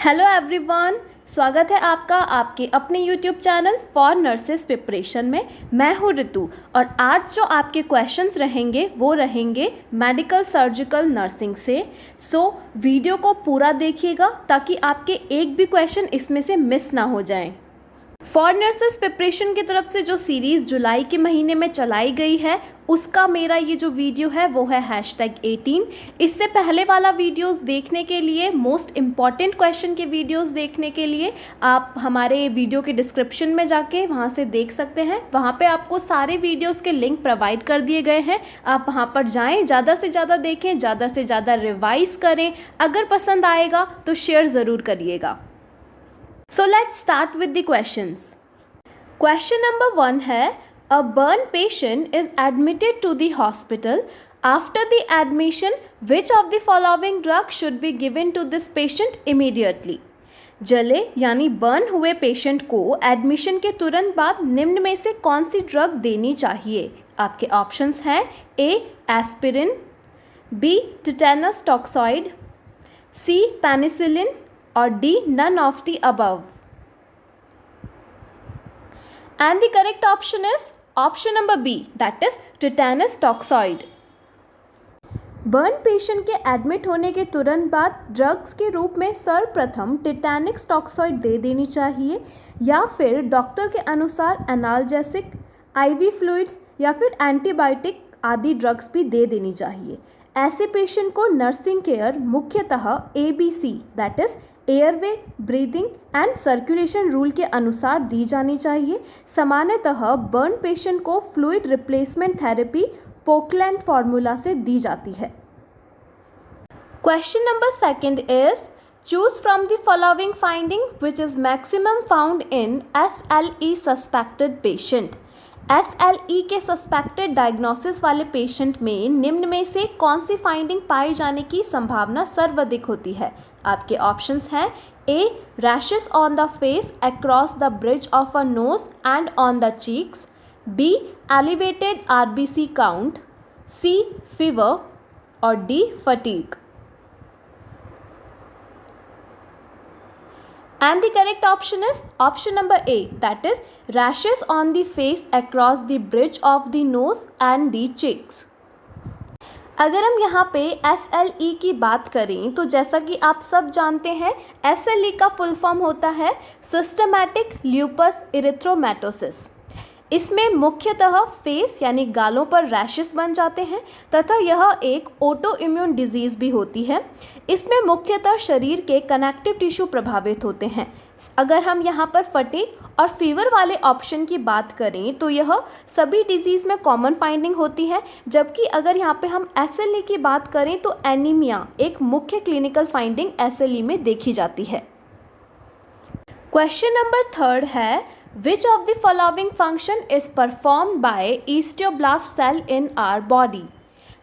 Hello everyone, स्वागत है आपका आपके अपने YouTube channel for nurses preparation में। मैं हूँ ऋतु और आज जो आपके क्वेश्चंस रहेंगे वो रहेंगे मेडिकल सर्जिकल नर्सिंग से। वीडियो को पूरा देखिएगा ताकि आपके एक भी क्वेश्चन इसमें से मिस ना हो जाएं। फॉर नर्सेस प्रिपरेशन की तरफ से जो सीरीज़ जुलाई के महीने में चलाई गई है उसका मेरा ये जो वीडियो है वो है #18। इससे पहले वाला वीडियोस देखने के लिए, मोस्ट इम्पॉर्टेंट क्वेश्चन के वीडियोस देखने के लिए आप हमारे वीडियो के डिस्क्रिप्शन में जाके वहाँ से देख सकते हैं। वहाँ पे आपको सारे वीडियोस के लिंक प्रोवाइड कर दिए गए हैं। आप वहाँ पर जाएँ, ज़्यादा से ज़्यादा देखें, ज़्यादा से ज़्यादा रिवाइज़ करें। अगर पसंद आएगा तो शेयर ज़रूर करिएगा। So let's start with the questions. Question number 1 है, a burn patient is admitted to the hospital. After the admission, which of the following drug should be given to this patient immediately? जले यानी burn हुए patient को admission के तुरंत बाद निम्न में से कौन सी ड्रग देनी चाहिए? आपके ऑप्शंस हैं ए एस्पिरिन, बी टिटेनस टॉक्साइड, सी पेनिसिलिन और D none of the above. And the correct option is option number B, that is tetanus toxoid. Burn patient के एडमिट होने के तुरंत बाद ड्रग्स के रूप में सर्वप्रथम टिटेनिक्स टॉक्सॉइड दे देनी चाहिए या फिर डॉक्टर के अनुसार एनाल्जेसिक, आईवी फ्लूइड्स या फिर एंटीबायोटिक आदि ड्रग्स भी दे देनी चाहिए। ऐसे पेशेंट को नर्सिंग केयर मुख्यतः ABC that is airway, breathing and circulation rule के अनुसार दी जानी चाहिए। सामान्यतः बर्न पेशेंट को fluid replacement therapy Poclain formula से दी जाती है। Question number 2 is choose from the following finding which is maximum found in SLE suspected patient. SLE के सस्पेक्टेड डायग्नोसिस वाले पेशेंट में निम्न में से कौन सी फाइंडिंग पाई जाने की संभावना सर्वाधिक होती है? आपके ऑप्शंस हैं A rashes on the face across the bridge of a nose and on the cheeks, B elevated RBC count, C fever और D fatigue. And the correct option is option number A, that is rashes on the face across the bridge of the nose and the cheeks. अगर हम यहाँ पे SLE की बात करें तो जैसा कि आप सब जानते हैं SLE का फुल फॉर्म होता है सिस्टमैटिक ल्यूपस इरिथ्रोमैटोसिस। इसमें मुख्यतः फेस यानी गालों पर रैशेस बन जाते हैं तथा यह एक ऑटो इम्यून डिजीज़ भी होती है। इसमें मुख्यतः शरीर के कनेक्टिव टिश्यू प्रभावित होते हैं। अगर हम यहाँ पर फटीग और फीवर वाले ऑप्शन की बात करें तो यह सभी डिजीज़ में कॉमन फाइंडिंग होती है, जबकि अगर यहाँ पे हम SLE की बात करें तो एनीमिया एक मुख्य क्लिनिकल फाइंडिंग SLE में देखी जाती है। क्वेश्चन नंबर 3 है, Which of the following function is performed by osteoblast cell in our body?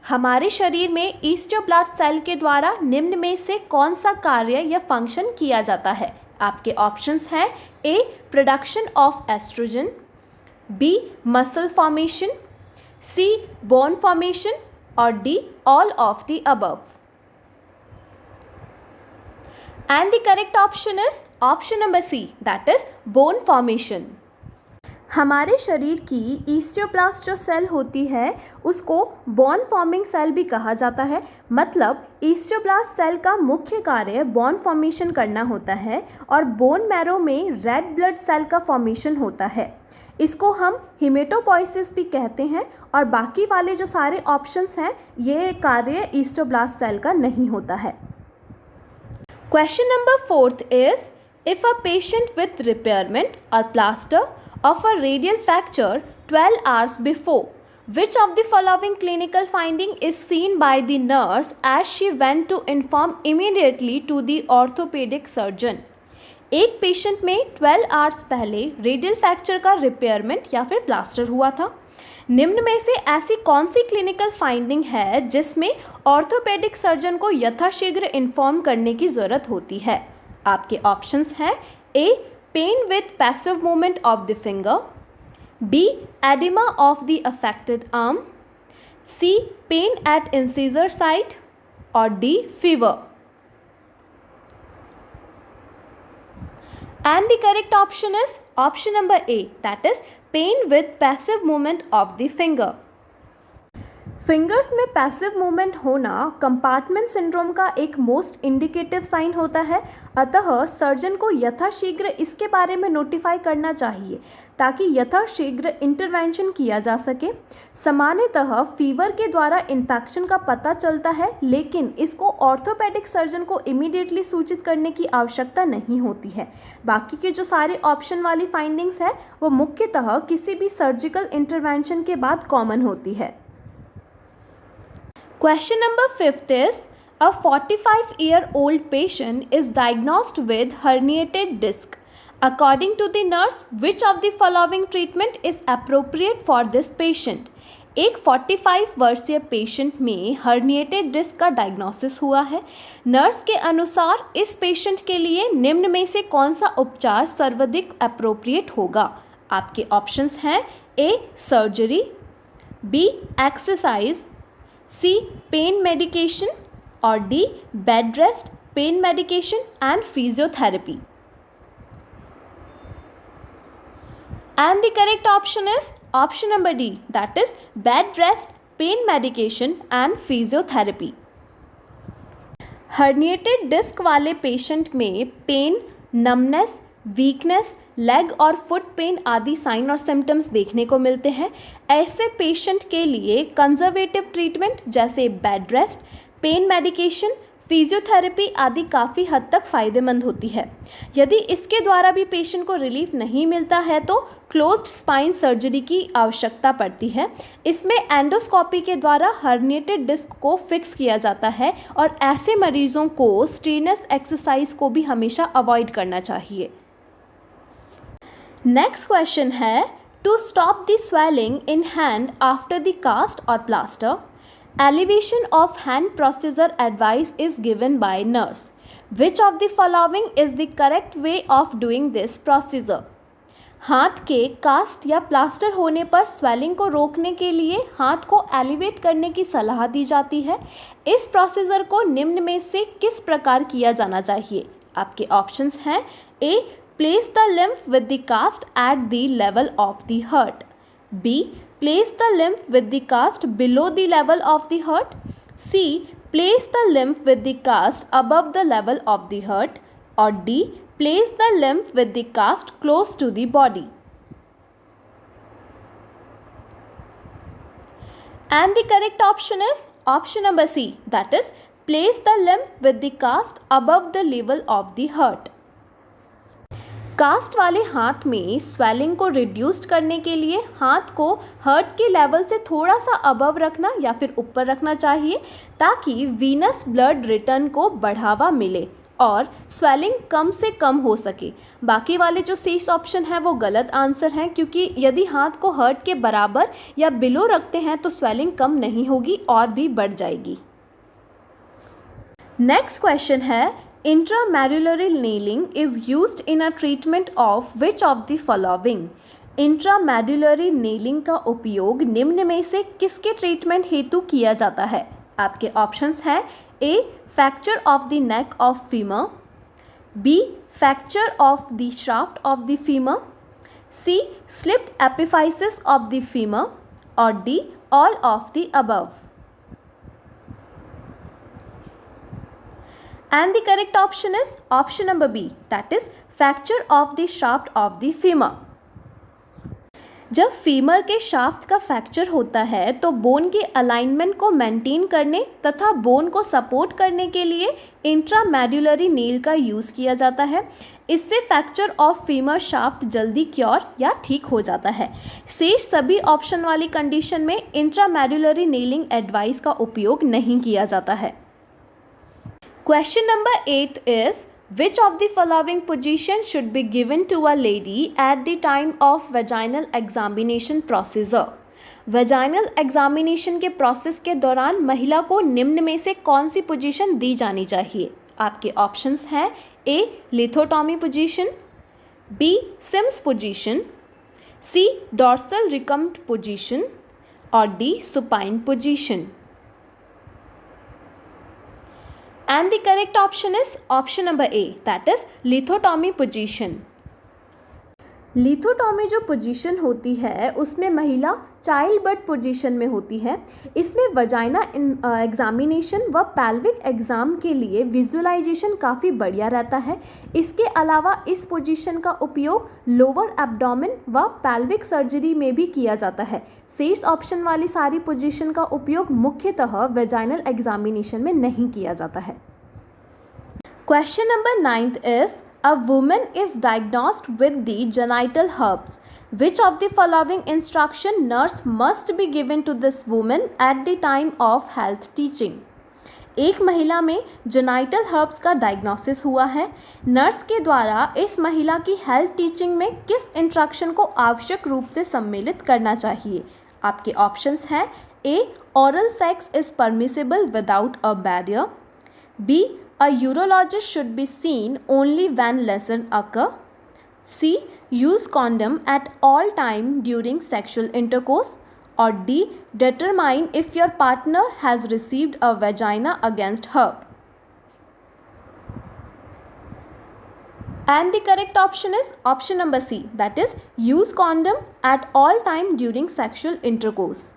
हमारे शरीर में ईस्टियोब्लास्ट सेल के द्वारा निम्न में से कौन सा कार्य या फंक्शन किया जाता है? आपके ऑप्शंस हैं A production of estrogen, B muscle formation, C bone formation और D all of the above. And the correct option is option number C, that is bone formation. हमारे शरीर की ईस्टियोब्लास्ट जो सेल होती है उसको बोन फॉर्मिंग सेल भी कहा जाता है। मतलब ईस्टियोब्लास्ट सेल का मुख्य कार्य बोन फॉर्मेशन करना होता है और बोन मैरो में रेड ब्लड सेल का फॉर्मेशन होता है। इसको हम हिमेटोपोइसिस भी कहते हैं और बाकी वाले जो सारे ऑप्शंस हैं ये कार्य ईस्टियोब्लास्ट सेल का नहीं होता है। Question number 4 is, if a patient with repairment or plaster of a radial fracture 12 hours before, which of the following clinical finding is seen by the nurse as she went to inform immediately to the orthopedic surgeon? एक patient में 12 hours पहले radial fracture का repayment या फिर plaster हुआ था। निम्न में से ऐसी कौन सी क्लिनिकल फाइंडिंग है जिसमें ऑर्थोपेडिक सर्जन को यथाशीघ्र इन्फॉर्म करने की ज़रूरत होती है? आपके ऑप्शंस हैं A pain with passive movement of the finger, B edema of the affected arm, C pain at incision site और D fever. And the correct option is option number A, that is pain with passive movement of the finger. Fingers में passive movement होना compartment syndrome का एक most indicative sign होता है, अतः surgeon को यथाशीघ्र इसके बारे में नोटिफाई करना चाहिए ताकि यथाशीघ्र इंटरवेंशन किया जा सके। सामान्यतः फीवर के द्वारा इन्फेक्शन का पता चलता है, लेकिन इसको ऑर्थोपेडिक सर्जन को इमीडिएटली सूचित करने की आवश्यकता नहीं होती है। बाकी के जो सारे ऑप्शन वाली फाइंडिंग्स है वो मुख्यतः किसी भी सर्जिकल इंटरवेंशन के बाद कॉमन होती है। Question number 5 is, a 45-year-old patient is diagnosed with herniated disc. According to the nurse, which of the following treatment is appropriate for this patient? एक 45 वर्षीय पेशेंट में हर्निएटेड डिस्क का diagnosis हुआ है। नर्स के अनुसार इस पेशेंट के लिए निम्न में से कौन सा उपचार सर्वाधिक अप्रोप्रिएट होगा? आपके ऑप्शंस हैं A surgery, B exercise, C pain medication और D bed rest, pain medication and physiotherapy. And the correct option is option number D, that is bed rest, pain medication and physiotherapy. herniated disc वाले patient में pain, numbness, weakness, leg और foot pain आदि sign और symptoms देखने को मिलते हैं। ऐसे पेशेंट के लिए कंजर्वेटिव ट्रीटमेंट जैसे bed rest, pain medication, physiotherapy आदि काफ़ी हद तक फ़ायदेमंद होती है। यदि इसके द्वारा भी पेशेंट को रिलीफ नहीं मिलता है तो क्लोज्ड स्पाइन सर्जरी की आवश्यकता पड़ती है। इसमें एंडोस्कोपी के द्वारा हर्निएटेड डिस्क को फिक्स किया जाता है और ऐसे मरीजों को स्ट्रेनस एक्सरसाइज को भी हमेशा अवॉइड करना चाहिए। नेक्स्ट क्वेश्चन है, to stop the swelling in hand after the cast और plaster, elevation of hand procedure advice is given by nurse. Which of the following is the correct way of doing this procedure? हाथ के cast या plaster होने पर swelling को रोकने के लिए हाथ को एलिवेट करने की सलाह दी जाती है। इस प्रोसीजर को निम्न में से किस प्रकार किया जाना चाहिए? आपके ऑप्शंस हैं A place the limb with the cast at the level of the heart, B place the lymph with the cast below the level of the heart, C place the lymph with the cast above the level of the heart, or D place the lymph with the cast close to the body. And the correct option is option number C, that is place the lymph with the cast above the level of the heart. Cast वाले हाथ में swelling को reduced करने के लिए हाथ को hurt के लेवल से थोड़ा सा अबव रखना या फिर ऊपर रखना चाहिए ताकि वीनस ब्लड रिटर्न को बढ़ावा मिले और स्वेलिंग कम से कम हो सके। बाकी वाले जो शेष ऑप्शन है वो गलत आंसर हैं, क्योंकि यदि हाथ को हर्ट के बराबर या बिलो रखते हैं तो स्वेलिंग कम नहीं होगी और भी बढ़ जाएगी। नेक्स्ट क्वेश्चन है, Intramedullary nailing is used in a treatment of which of the following? Intramedullary nailing का उपयोग निम्न में से किसके ट्रीटमेंट हेतु किया जाता है? आपके ऑप्शंस हैं A fracture of the neck of femur, B fracture of the shaft of the femur, C slipped epiphysis of the femur और D all of the above. And the correct option is option number B, that is fracture of the shaft of the femur. जब femur के shaft का fracture होता है तो bone के alignment को maintain करने तथा बोन को सपोर्ट करने के लिए इंट्रामेड्युलरी नेल का यूज़ किया जाता है। इससे फ्रैक्चर ऑफ फीमर शाफ्ट जल्दी क्योर या ठीक हो जाता है। शेष सभी ऑप्शन वाली कंडीशन में इंट्रामेड्युलरी नेलिंग एडवाइस का उपयोग नहीं किया जाता है। Question number 8 is, which of the following position should be given to a lady at the time of vaginal examination procedure? Vaginal examination के प्रोसेस के दौरान महिला को निम्न में से कौन सी पोजीशन दी जानी चाहिए? आपके ऑप्शंस हैं A lithotomy position, B Sims position, C dorsal recumbent position और D supine position. And the correct option is option number A, that is lithotomy position. लिथोटॉमी जो पोजीशन होती है उसमें महिला चाइल्ड बर्थ पोजीशन में होती है। इसमें वजाइना एग्जामिनेशन व पैल्विक एग्जाम के लिए विजुअलाइजेशन काफ़ी बढ़िया रहता है। इसके अलावा इस पोजीशन का उपयोग लोअर एब्डोमेन व पैल्विक सर्जरी में भी किया जाता है। शेष ऑप्शन वाली सारी पोजीशन का उपयोग मुख्यतः वजाइनल एग्जामिनेशन में नहीं किया जाता है। Question number 9 is a woman is diagnosed with the genital herpes. Which of the following instruction nurse must be given to this woman at the time of health teaching? एक महिला में genital herbs का diagnosis हुआ है। Nurse के द्वारा इस महिला की हेल्थ टीचिंग में किस इंस्ट्रक्शन को आवश्यक रूप से सम्मिलित करना चाहिए? आपके ऑप्शंस हैं A. Oral sex is permissible without a barrier, B. A urologist should be seen only when lesions occur. C. Use condom at all time during sexual intercourse. Or D. Determine if your partner has received a vagina against herb. And the correct option is option number C, that is use condom at all time during sexual intercourse.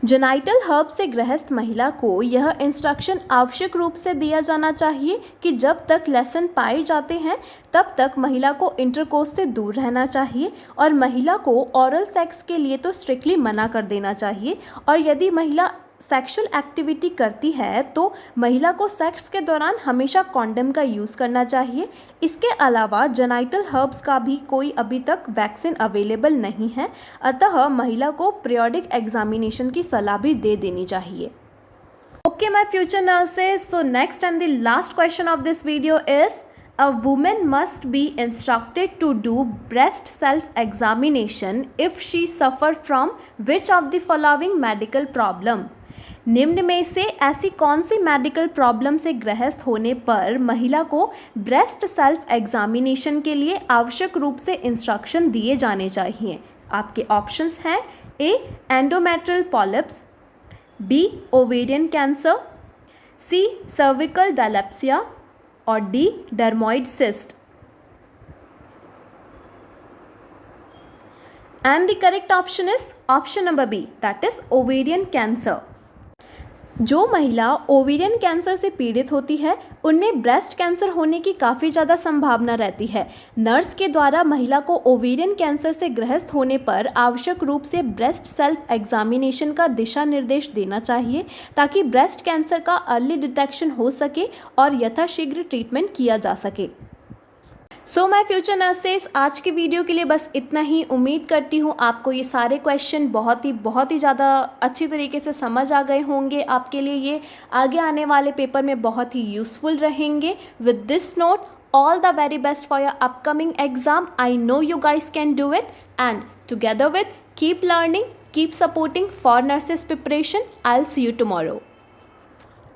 Genital herb से ग्रस्त महिला को यह instruction आवश्यक रूप से दिया जाना चाहिए कि जब तक लेसन पाए जाते हैं तब तक महिला को इंटरकोर्स से दूर रहना चाहिए और महिला को ओरल सेक्स के लिए तो स्ट्रिक्टली मना कर देना चाहिए। और यदि महिला सेक्सुअल एक्टिविटी करती है तो महिला को सेक्स के दौरान हमेशा कॉन्डम का यूज़ करना चाहिए। इसके अलावा जेनाइटल हर्ब्स का भी कोई अभी तक वैक्सीन अवेलेबल नहीं है, अतः महिला को पीरियोडिक एग्जामिनेशन की सलाह भी दे देनी चाहिए। Okay my future nurses, so next and the last question of this video is a woman must be instructed to do breast self examination if she suffer from which of the following medical problem? निम्न में से ऐसी कौन सी medical problem से ग्रस्त होने पर महिला को ब्रेस्ट सेल्फ एग्जामिनेशन के लिए आवश्यक रूप से इंस्ट्रक्शन दिए जाने चाहिए? आपके ऑप्शंस हैं A. Endometrial polyps, B. Ovarian cancer, C. Cervical dysplasia और D. Dermoid cyst. And the correct option is option number B, that is ovarian cancer. जो महिला ओवेरियन कैंसर से पीड़ित होती है उनमें ब्रेस्ट कैंसर होने की काफ़ी ज़्यादा संभावना रहती है। नर्स के द्वारा महिला को ओवेरियन कैंसर से ग्रस्त होने पर आवश्यक रूप से ब्रेस्ट सेल्फ एग्जामिनेशन का दिशा निर्देश देना चाहिए ताकि ब्रेस्ट कैंसर का अर्ली डिटेक्शन हो सके और यथाशीघ्र ट्रीटमेंट किया जा सके। सो माय फ्यूचर नर्सेस, आज की वीडियो के लिए बस इतना ही। उम्मीद करती हूँ आपको ये सारे क्वेश्चन बहुत ही ज़्यादा अच्छी तरीके से समझ आ गए होंगे। आपके लिए ये आगे आने वाले पेपर में बहुत ही यूज़फुल रहेंगे। With this note, all the very best for your upcoming exam. I know you guys can do it and together with keep learning, keep supporting for nurses preparation. I will see you tomorrow.